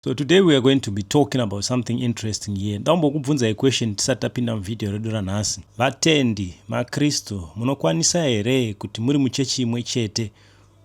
So today we are going to be talking about something interesting here. Ndambo kubvunza a question tisati tapinda muvidhio redu ranhasi. Vatendi, maKristu, munokwanisa here kuti muri muchechi imwe chete?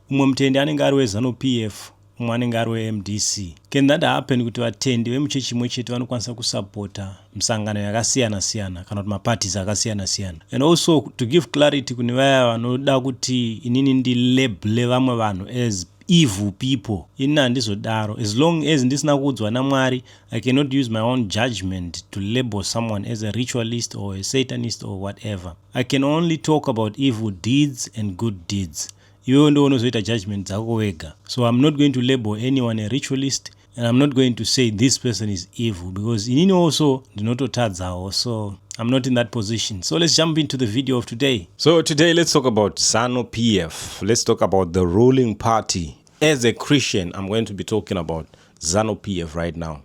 Umwe mutendi anenge ari weZanu PF, umwe anenge ari weMDC. Can that happen kuti vatendi vemuchechi imwe chete vanokwanisa kusapota misangano yakasiyana-siyana kana kuti maparties akasiyana-siyana? And also to give clarity kune vaya vanoda kuti inini ndilabel vamwe vanhu as evil people, ini handizodaro. As long as ndisina kuudzwa naMwari, I cannot use my own judgment to label someone as a ritualist or a satanist or whatever. I can only talk about evil deeds and good deeds. Iwewe ndo unozoita judgment dzako wega. So I'm not going to label anyone a ritualist, and I'm not going to say this person is evil, because inini also ndinototadzawo, so I'm not in that position. So let's jump into the video of today. So today let's talk about Zanu PF. Let's talk about the ruling party. As a Christian, I'm going to be talking about Zanu PF right now.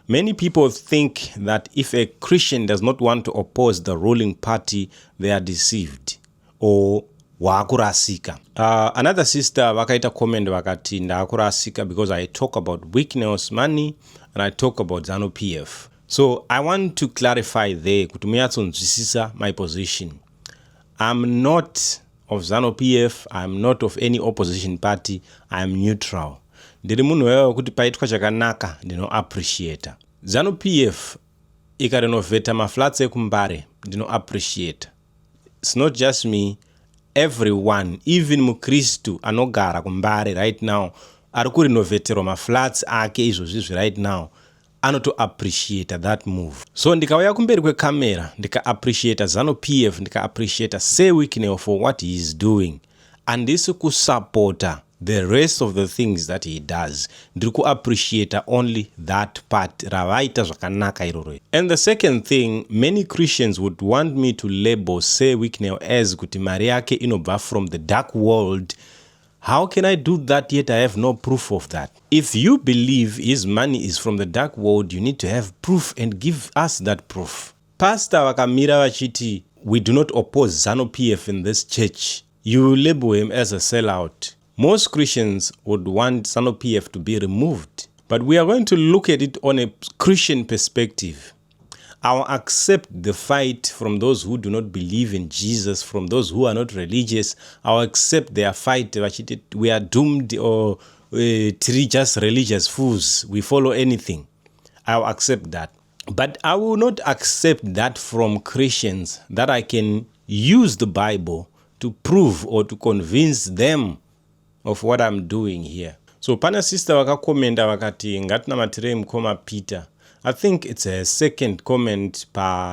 Many people think that if a Christian does not want to oppose the ruling party, they are deceived or waakurasika. Another sister wakaita comment wakati ndaakurasika because I talk about weakness money and I talk about Zanu PF. So I want to clarify there kuti muyatsonzwisisa my position. I'm not of Zanu PF, I'm not of any opposition party, I'm neutral. Ndiri munhu wewe kuti paitwa chakanaka ndino appreciate. Zanu PF ikarenoveta maflats ekumbare ndino appreciate. It's not just me, everyone, even muKristu anogara kumbare right now ari kurinovetero maflats ake izvozvizvi right now, anoto appreciate that move. So ndikauya kumberi kwekamera ndika appreciate Zanu PF, ndika appreciate Sewikneo for what he is doing, andisi kusupporta the rest of the things that he does. Ndiri kuappreciate only that part ravaita zvakanaka iroro. And the second thing, many Christians would want me to label Sewikneo as kuti mari yake inobva from the dark world. How can I do that yet I have no proof of that? If you believe his money is from the dark world, you need to have proof and give us that proof. Pastor wakamira vachiti, we do not oppose Zanu PF in this church. You label him as a sellout. Most Christians would want Zanu PF to be removed. But we are going to look at it on a Christian perspective. I'll accept the fight from those who do not believe in Jesus, from those who are not religious. I'll accept their fight. We are doomed or three just religious fools. We follow anything. I'll accept that. But I will not accept that from Christians, that I can use the Bible to prove or to convince them of what I'm doing here. So pana sister wakakomenda wakati ngatinamatire mukoma Peter. I think it's a second comment.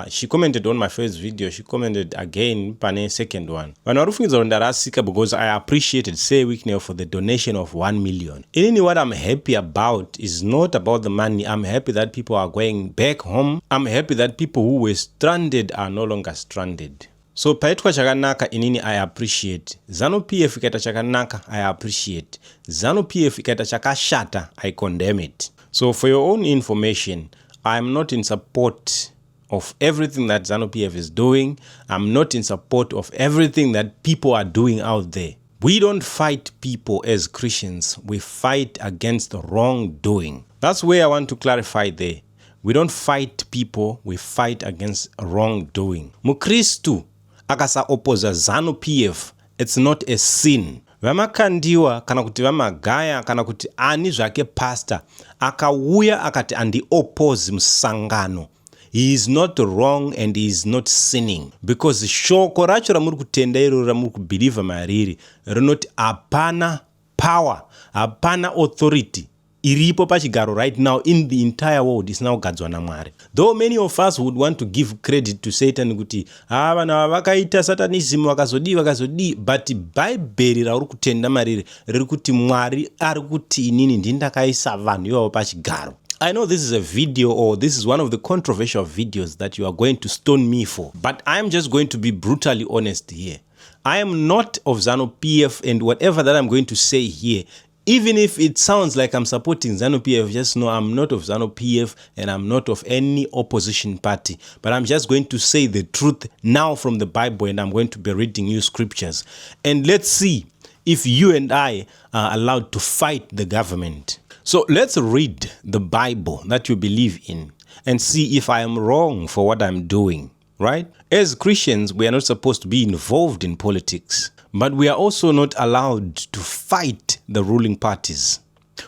She commented on my first video. She commented again pane second one. Because I appreciated Sewikneo for the donation of 1 million. Inini what I'm happy about is not about the money. I'm happy that people are going back home. I'm happy that people who were stranded are no longer stranded. So paitwa chakanaka inini I appreciate. Zanu PF ikaita chakanaka I appreciate. Zanu PF ikaita chakashata I condemn it. So for your own information, I'm not in support of everything that Zanu PF is doing. I'm not in support of everything that people are doing out there. We don't fight people as Christians. We fight against the wrongdoing. That's where I want to clarify there. We don't fight people. We fight against wrongdoing. Mukristu akasa opposa Zanu PF, it's not a sin. Vamakandiwa kana kuti vamagaya kana kuti ani zvake pastor akauya akati andi oppose musangano, he is not wrong and he is not sinning, because shoko racho ramuri kutenda iro ramuri kubhilivha mariri rinoti hapana power, hapana authority iripo pachigaro right now in the entire world isina kugadzwa naMwari. Though many of us would want to give credit to Satan kuti vanhu vakaita satanism vakazodi, but Bible rauri kutenda mariri riri kuti Mwari ari kuti inini ndindakaisa vanhu ivavo pachigaro. I know this is a video, or this is one of the controversial videos that you are going to stone me for, but I am just going to be brutally honest here. I am not of Zanu PF, and whatever that I'm going to say here, even if it sounds like I'm supporting Zanu PF, just know I'm not of Zanu PF and I'm not of any opposition party. But I'm just going to say the truth now from the Bible, and I'm going to be reading you scriptures. And let's see if you and I are allowed to fight the government. So let's read the Bible that you believe in and see if I am wrong for what I'm doing, right? As Christians, we are not supposed to be involved in politics, but we are also not allowed to fight the ruling parties.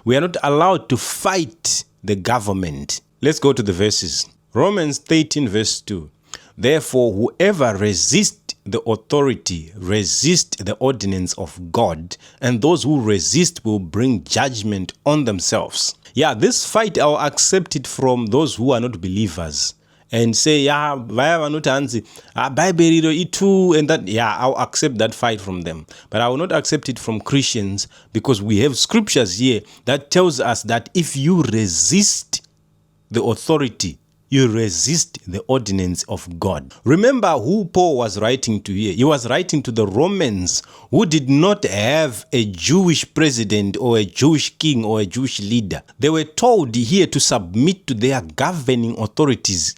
We are not allowed to fight the government. Let's go to the verses. Romans 13 verse 2. Therefore, whoever resists the authority resist the ordinance of God, and those who resist will bring judgment on themselves. Yeah, this fight I'll accept it from those who are not believers and say, yeah, Bible itu, and that, yeah, I'll accept that fight from them. But I will not accept it from Christians, because we have scriptures here that tells us that if you resist the authority, you resist the ordinance of God. Remember who Paul was writing to here. He was writing to the Romans who did not have a Jewish president or a Jewish king or a Jewish leader. They were told here to submit to their governing authorities.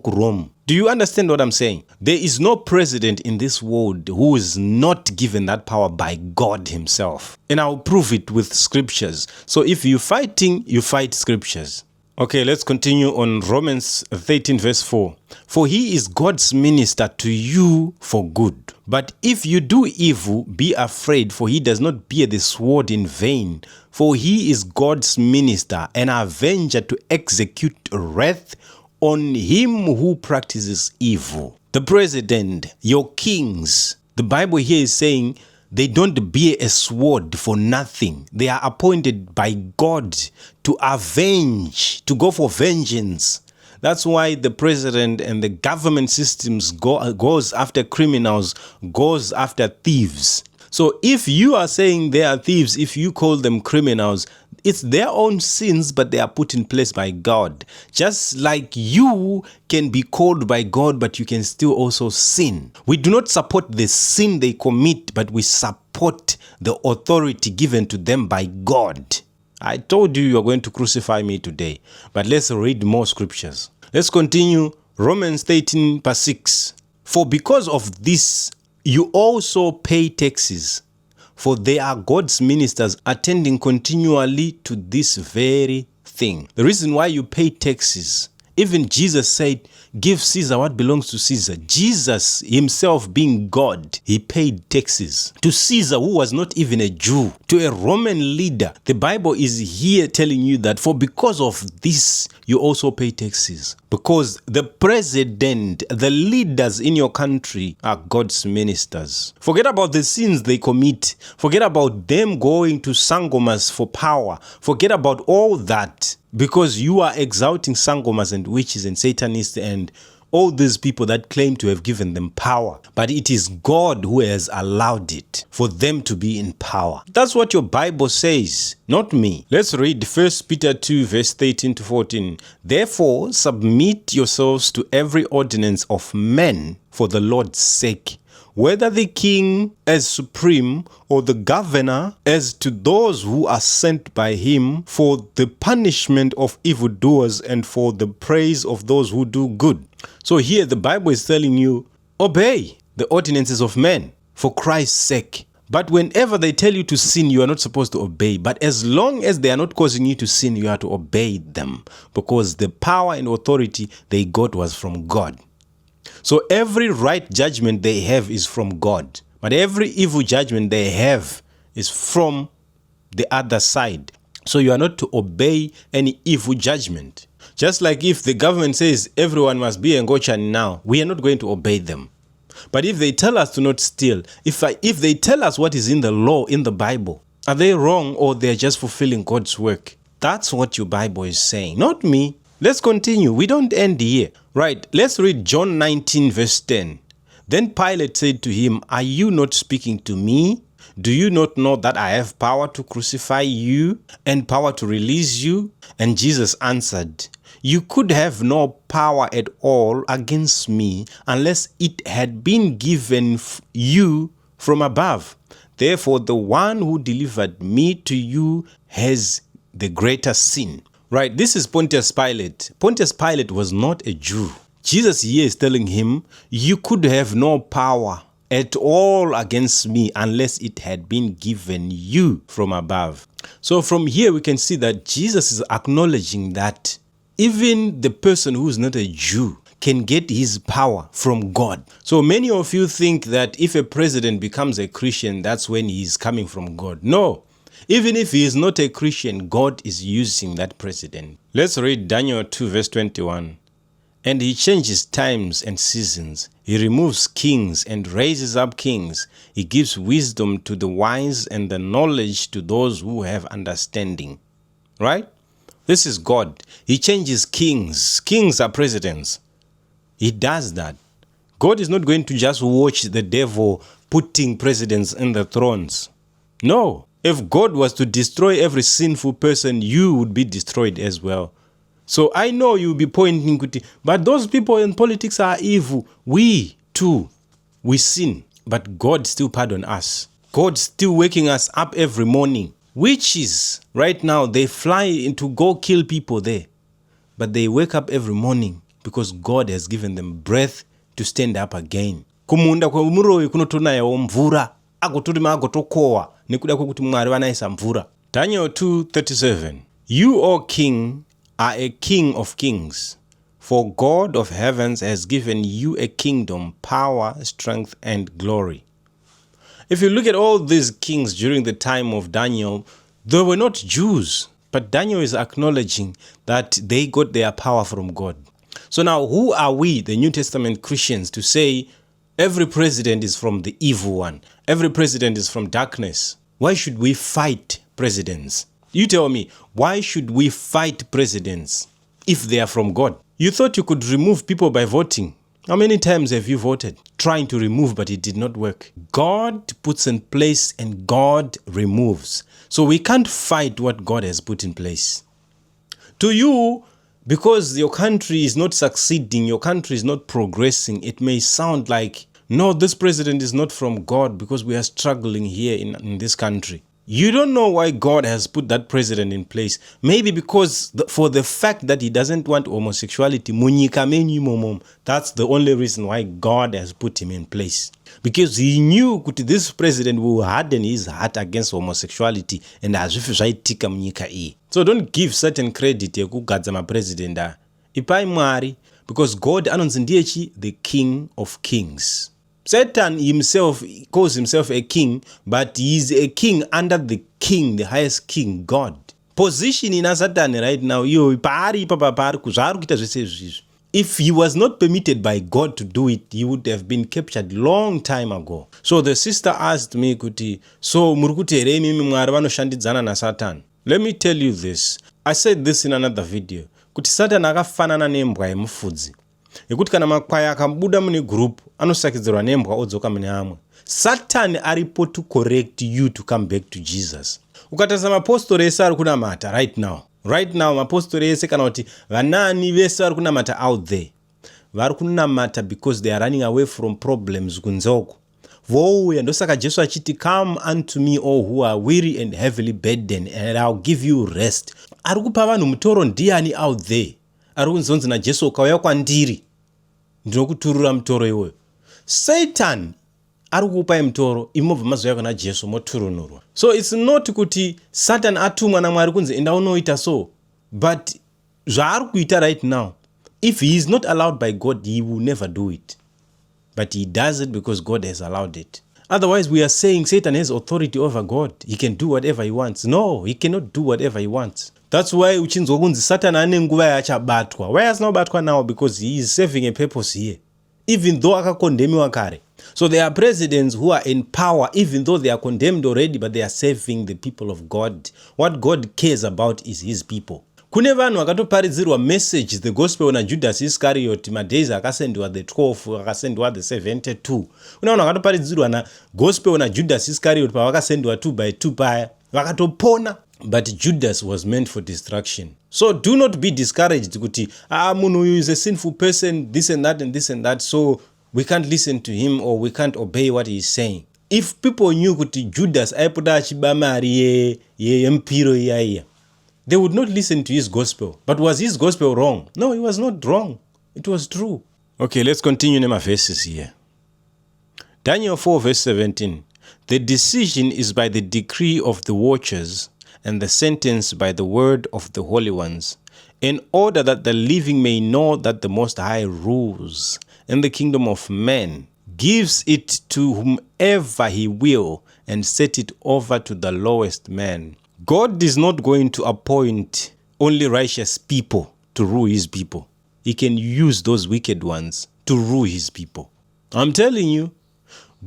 Rome. Do you understand what I'm saying? There is no president in this world who is not given that power by God himself. And I'll prove it with scriptures. So if you're fighting, you fight scriptures. Okay, let's continue on Romans 13 verse 4. For he is God's minister to you for good. But if you do evil, be afraid, for he does not bear the sword in vain. For he is God's minister, an avenger to execute wrath on him who practices evil. The president, your kings, the Bible here is saying, they don't bear a sword for nothing. They are appointed by God to avenge, to go for vengeance. That's why the president and the government systems goes after criminals, goes after thieves. So if you are saying they are thieves, if you call them criminals, it's their own sins, but they are put in place by God. Just like you can be called by God, but you can still also sin. We do not support the sin they commit, but we support the authority given to them by God. I told you are going to crucify me today, but let's read more scriptures. Let's continue. Romans 13 verse 6. For because of this, you also pay taxes, for they are God's ministers attending continually to this very thing. The reason why you pay taxes, even Jesus said, give Caesar what belongs to Caesar. Jesus himself being God, he paid taxes to Caesar, who was not even a Jew, to a Roman leader. The Bible is here telling you that for because of this, you also pay taxes. Because the president, the leaders in your country are God's ministers. Forget about the sins they commit. Forget about them going to sangomas for power. Forget about all that. Because you are exalting sangomas and witches and satanists and all these people that claim to have given them power. But it is God who has allowed it for them to be in power. That's what your Bible says, not me. Let's read 1 Peter 2 verse 13 to 14. Therefore, submit yourselves to every ordinance of men for the Lord's sake, whether the king as supreme or the governor as to those who are sent by him, for the punishment of evildoers and for the praise of those who do good. So here the Bible is telling you, obey the ordinances of men for Christ's sake. But whenever they tell you to sin, you are not supposed to obey. But as long as they are not causing you to sin, you have to obey them, because the power and authority they got was from God. So every right judgment they have is from God, but every evil judgment they have is from the other side. So you are not to obey any evil judgment. Just like if the government says everyone must be a Ngochan now, we are not going to obey them. But if they tell us to not steal, if they tell us what is in the law, in the Bible, are they wrong or they're just fulfilling God's work? That's what your Bible is saying, not me. Let's continue. We don't end here. Right, let's read John 19 verse 10. Then Pilate said to him, are you not speaking to me? Do you not know that I have power to crucify you and power to release you? And Jesus answered, you could have no power at all against me unless it had been given you from above. Therefore, the one who delivered me to you has the greater sin. Right, this is Pontius Pilate. Pontius Pilate was not a Jew. Jesus here is telling him, you could have no power at all against me unless it had been given you from above. So from here we can see that Jesus is acknowledging that even the person who is not a Jew can get his power from God. So many of you think that if a president becomes a Christian, that's when he is coming from God. No. Even if he is not a Christian, God is using that president. Let's read Daniel 2 verse 21. And he changes times and seasons. He removes kings and raises up kings. He gives wisdom to the wise and the knowledge to those who have understanding. Right? This is God. He changes kings. Kings are presidents. He does that. God is not going to just watch the devil putting presidents in the thrones. No. If God was to destroy every sinful person, you would be destroyed as well. So I know you'll be pointing, but those people in politics are evil. We too, we sin, but God still pardon us. God still waking us up every morning. Witches, right now, they fly to go kill people there. But they wake up every morning because God has given them breath to stand up again. Kumunda kwa umuroyi kunotonayo mvura. Agoturima agotokoa. Nikuda kwekuti Mwari vanaisa mvura. Daniel 2:37. You, O king, are a king of kings, for God of heavens has given you a kingdom, power, strength, and glory. If you look at all these kings during the time of Daniel, they were not Jews, but Daniel is acknowledging that they got their power from God. So now, who are we, the New Testament Christians, to say every president is from the evil one, every president is from darkness? Why should we fight presidents? You tell me, why should we fight presidents if they are from God? You thought you could remove people by voting. How many times have you voted trying to remove, but it did not work? God puts in place and God removes. So we can't fight what God has put in place. To you, because your country is not succeeding, your country is not progressing, it may sound like, no, this president is not from God because we are struggling here in this country. You don't know why God has put that president in place. Maybe because for the fact that he doesn't want homosexuality, that's the only reason why God has put him in place. Because he knew that this president will harden his heart against homosexuality and so don't give certain credit to president. Because God anonzi the King of Kings. Satan himself calls himself a king, but he is a king under the king, the highest king, God. Position in Satan right now, if he was not permitted by God to do it, he would have been captured long time ago. So the sister asked me, so na Satan. Let me tell you this. I said this in another video. Satan akafanana nembwa yemufudzi. Yekuti kana makwaya akambuda mune group anosakidzirwa nembwa odzoka mune amwe. Satan aripo to correct you to come back to Jesus. Ukataza mapostori ese ari kunamata right now mapostori ese kana kuti vanani vese vari kunamata out there vari kunamata because they are running away from problems kunzoko. Vouya ndosaka Jesu achiti, come unto me all who are weary and heavily burdened and I'll give you rest. Ari kupa vanhu mutoro ndiani out there? Ari kunzonzi naJesu ukauya kwandiri ndinokuturura mutoro iwoyo. Satan ari kukupai mutoro imobva mazoya kana Jesu moturunurwa. So it's not kuti Satan atumwa naMwari kunzi enda unoita so, but zvaari kuita right now, if he is not allowed by God, he will never do it. But he does it because God has allowed it. Otherwise, we are saying Satan has authority over God. He can do whatever he wants. No, he cannot do whatever he wants. That's why uchinzwa kunzi Satan ane nguva yachabatwa. Why has not batwa now? Because he is serving a purpose here. Even though akakondemiwa kare. So there are presidents who are in power, even though they are condemned already, but they are serving the people of God. What God cares about is his people. Kune vanhu vakatoparidzirwa message, the gospel na Judas Iscariot, madays akasendwa the 12, akasendwa the 72. Kuna vanhu vakatoparidzirwa na gospel na Judas Iscariot pavakasendwa 2 by 2 paya vakatopona. But Judas was meant for destruction. So do not be discouraged kuti munhu is a sinful person, this and that and this and that, so we can't listen to him or we can't obey what he is saying. If people knew kuti Judas aipoda achiba mari yempiro iyaiya, they would not listen to his gospel. But was his gospel wrong? No, it was not wrong. It was true. Okay, let's continue in my verses here. Daniel 4 verse 17. The decision is by the decree of the watchers, and the sentence by the word of the holy ones, in order that the living may know that the Most High rules in the kingdom of men, gives it to whomever he will, and set it over to the lowest man. God is not going to appoint only righteous people to rule his people. He can use those wicked ones to rule his people. I'm telling you,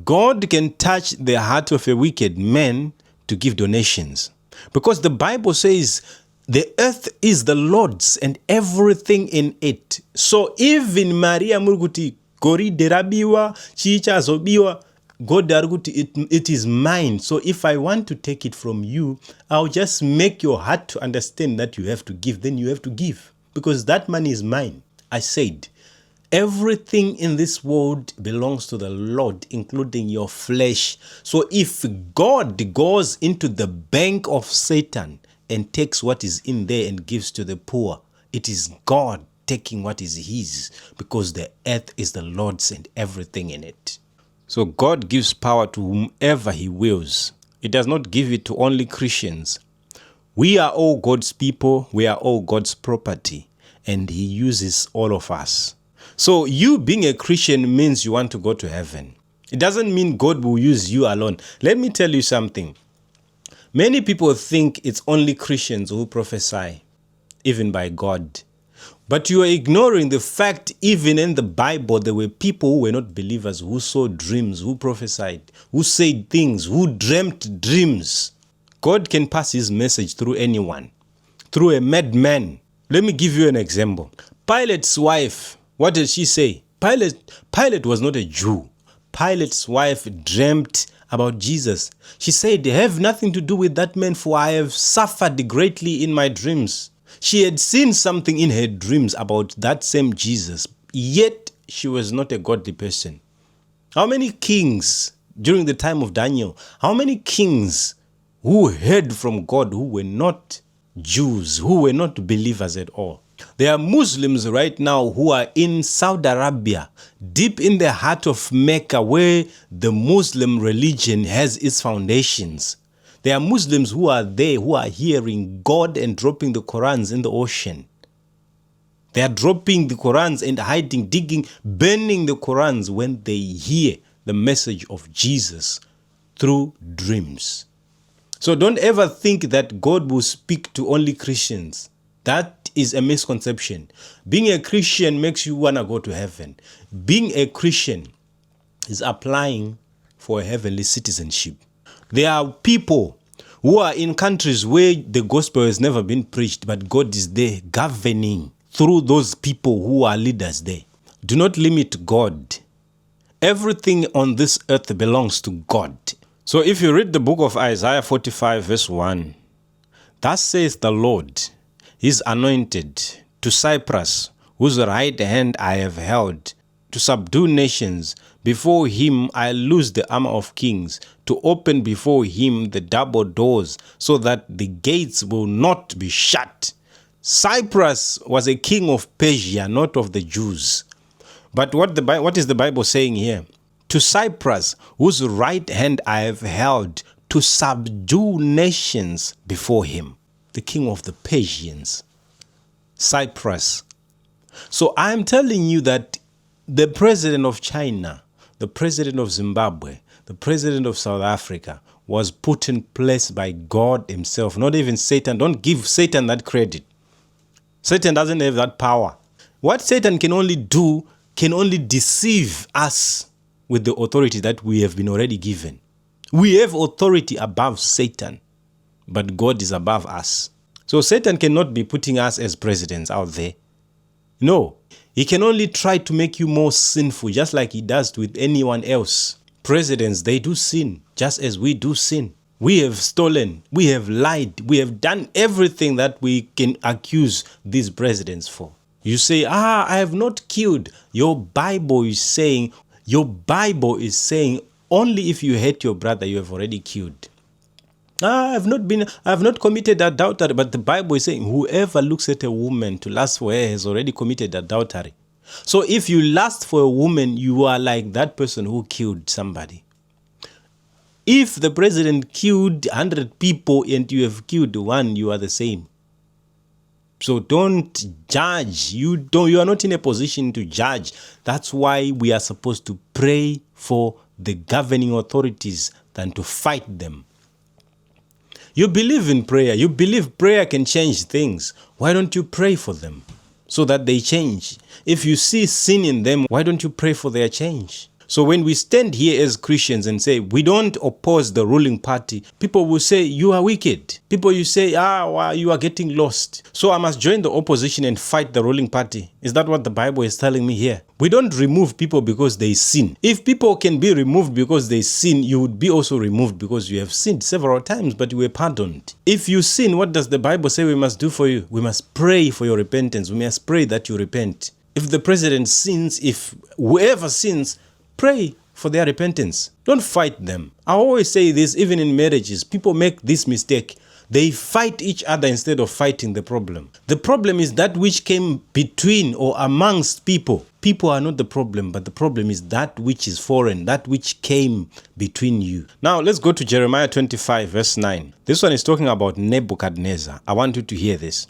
God can touch the heart of a wicked man to give donations. Because the Bible says the earth is the Lord's and everything in it. So even Maria Murguti, Gori derabiwa, chicha zobiwa, God arguti, it is mine. So if I want to take it from you, I'll just make your heart to understand that you have to give. Then you have to give. Because that money is mine. I said, everything in this world belongs to the Lord, including your flesh. So if God goes into the bank of Satan and takes what is in there and gives to the poor, it is God taking what is his, because the earth is the Lord's and everything in it. So God gives power to whomever he wills. He does not give it to only Christians. We are all God's people. We are all God's property. And he uses all of us. So you being a Christian means you want to go to heaven. It doesn't mean God will use you alone. Let me tell you something. Many people think it's only Christians who prophesy, even by God. But you are ignoring the fact even in the Bible there were people who were not believers, who saw dreams, who prophesied, who said things, who dreamt dreams. God can pass his message through anyone, through a madman. Let me give you an example. Pilate's wife, what did she say? Pilate was not a Jew. Pilate's wife dreamt about Jesus. She said, have nothing to do with that man, for I have suffered greatly in my dreams. She had seen something in her dreams about that same Jesus, yet she was not a godly person. How many kings during the time of Daniel, how many kings who heard from God who were not Jews, who were not believers at all? There are Muslims right now who are in Saudi Arabia, deep in the heart of Mecca, where the Muslim religion has its foundations. There are Muslims who are there, who are hearing God and dropping the Qurans in the ocean. They are dropping the Qurans and hiding, digging, burning the Qurans when they hear the message of Jesus through dreams. So don't ever think that God will speak to only Christians. That is a misconception. Being a Christian makes you want to go to heaven. Being a Christian is applying for a heavenly citizenship. There are people who are in countries where the gospel has never been preached, but God is there governing through those people who are leaders there. Do not limit God. Everything on this earth belongs to God. So if you read the book of Isaiah 45 verse 1, thus says the Lord, his anointed, to Cyprus, whose right hand I have held, to subdue nations. Before him I loose the armor of kings, to open before him the double doors, so that the gates will not be shut. Cyprus was a king of Persia, not of the Jews. But what is the Bible saying here? To Cyprus, whose right hand I have held, to subdue nations before him. The king of the Persians, Cyprus. So I'm telling you that the president of China, the president of Zimbabwe, the president of South Africa was put in place by God himself, not even Satan. Don't give Satan that credit. Satan doesn't have that power. What Satan can only do, can only deceive us with the authority that we have been already given. We have authority above Satan, but God is above us. So Satan cannot be putting us as presidents out there. No, he can only try to make you more sinful, just like he does with anyone else. Presidents, they do sin, just as we do sin. We have stolen, we have lied, we have done everything that we can accuse these presidents for. You say, I have not killed. Your Bible is saying only if you hate your brother, you have already killed. I have not committed adultery, but the Bible is saying whoever looks at a woman to lust for her has already committed adultery. So if you lust for a woman, you are like that person who killed somebody. If the president killed 100 people and you have killed one, you are the same. So don't judge. You are not in a position to judge. That's why we are supposed to pray for the governing authorities than to fight them. You believe in prayer. You believe prayer can change things. Why don't you pray for them so that they change? If you see sin in them, why don't you pray for their change? So when we stand here as Christians and say we don't oppose the ruling party, people will say you are wicked. People you say, well, you are getting lost. So I must join the opposition and fight the ruling party. Is that what the Bible is telling me here? We don't remove people because they sin. If people can be removed because they sin, you would be also removed because you have sinned several times, but you were pardoned. If you sin, what does the Bible say we must do for you? We must pray for your repentance. We must pray that you repent. If the president sins, if whoever sins, pray for their repentance. Don't fight them. I always say this, even in marriages, people make this mistake. They fight each other instead of fighting the problem. The problem is that which came between or amongst people. People are not the problem, but the problem is that which is foreign, that which came between you. Now, let's go to Jeremiah 25, verse 9. This one is talking about Nebuchadnezzar. I want you to hear this.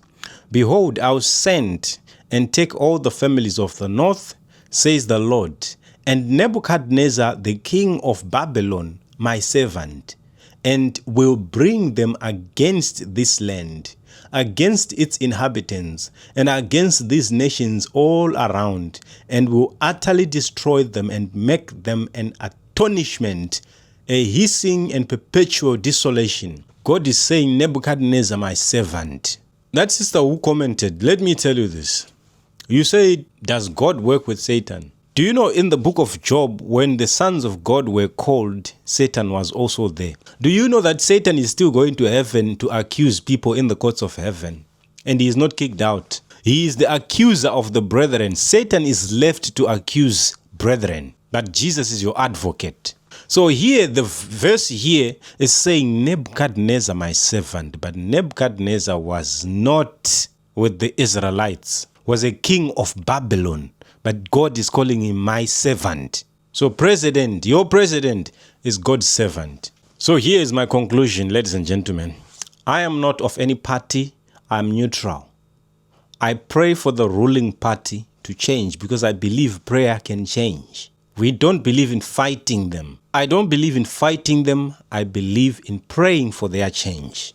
Behold, I will send and take all the families of the north, says the Lord, and Nebuchadnezzar, the king of Babylon, my servant, and will bring them against this land, against its inhabitants, and against these nations all around, and will utterly destroy them and make them an astonishment, a hissing and perpetual desolation. God is saying, Nebuchadnezzar, my servant. That sister who commented, let me tell you this. You say, does God work with Satan? Do you know in the book of Job, when the sons of God were called, Satan was also there? Do you know that Satan is still going to heaven to accuse people in the courts of heaven? And he is not kicked out. He is the accuser of the brethren. Satan is left to accuse brethren. But Jesus is your advocate. So here, the verse here is saying, Nebuchadnezzar, my servant. But Nebuchadnezzar was not with the Israelites, was a king of Babylon. But God is calling him my servant. So president, your president is God's servant. So here is my conclusion, ladies and gentlemen. I am not of any party. I'm neutral. I pray for the ruling party to change because I believe prayer can change. We don't believe in fighting them. I don't believe in fighting them. I believe in praying for their change.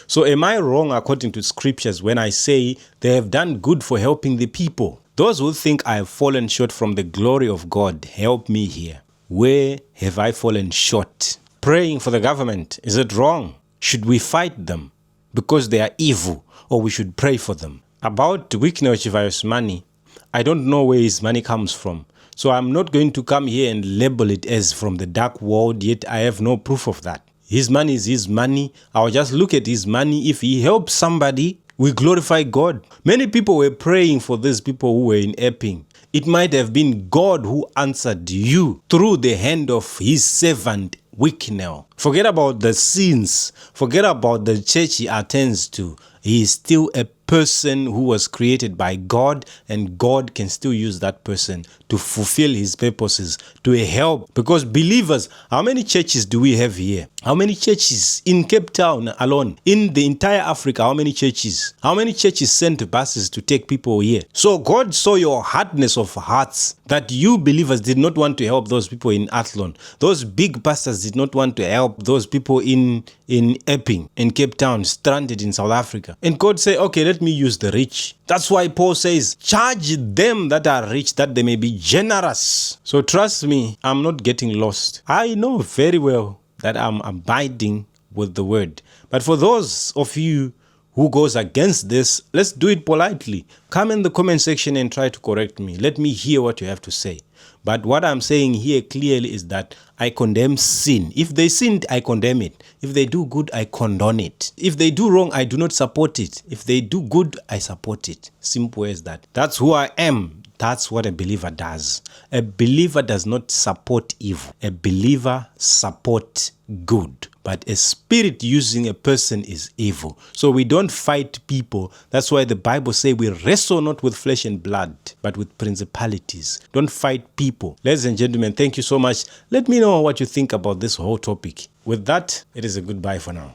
So am I wrong according to scriptures when I say they have done good for helping the people? Those who think I have fallen short from the glory of God, help me here. Where have I fallen short? Praying for the government, is it wrong? Should we fight them because they are evil, or we should pray for them? About Wikneo Chivayo's money, I don't know where his money comes from. So I'm not going to come here and label it as from the dark world, yet I have no proof of that. His money is his money. I'll just look at his money. If he helps somebody, we glorify God. Many people were praying for these people who were in Epping. It might have been God who answered you through the hand of his servant Wikneo. Forget about the sins. Forget about the church he attends to. He is still a person who was created by God, and God can still use that person to fulfill his purposes, to help. Because believers, how many churches do we have here? How many churches in Cape Town alone? In the entire Africa, how many churches? How many churches sent buses to take people here? So God saw your hardness of hearts, that you believers did not want to help those people in Athlone. Those big pastors did not want to help those people in Epping, in Cape Town, stranded in South Africa. And God said, okay, let me use the rich. That's why Paul says, charge them that are rich, that they may be generous. So trust me, I'm not getting lost. I know very well that I'm abiding with the word. But for those of you who goes against this, let's do it politely. Come in the comment section and try to correct me. Let me hear what you have to say. But what I'm saying here clearly is that I condemn sin. If they sinned, I condemn it. If they do good, I condone it. If they do wrong, I do not support it. If they do good, I support it. Simple as that. That's who I am. That's what a believer does. A believer does not support evil. A believer supports good. But a spirit using a person is evil. So we don't fight people. That's why the Bible says we wrestle not with flesh and blood, but with principalities. Don't fight people. Ladies and gentlemen, thank you so much. Let me know what you think about this whole topic. With that, it is a goodbye for now.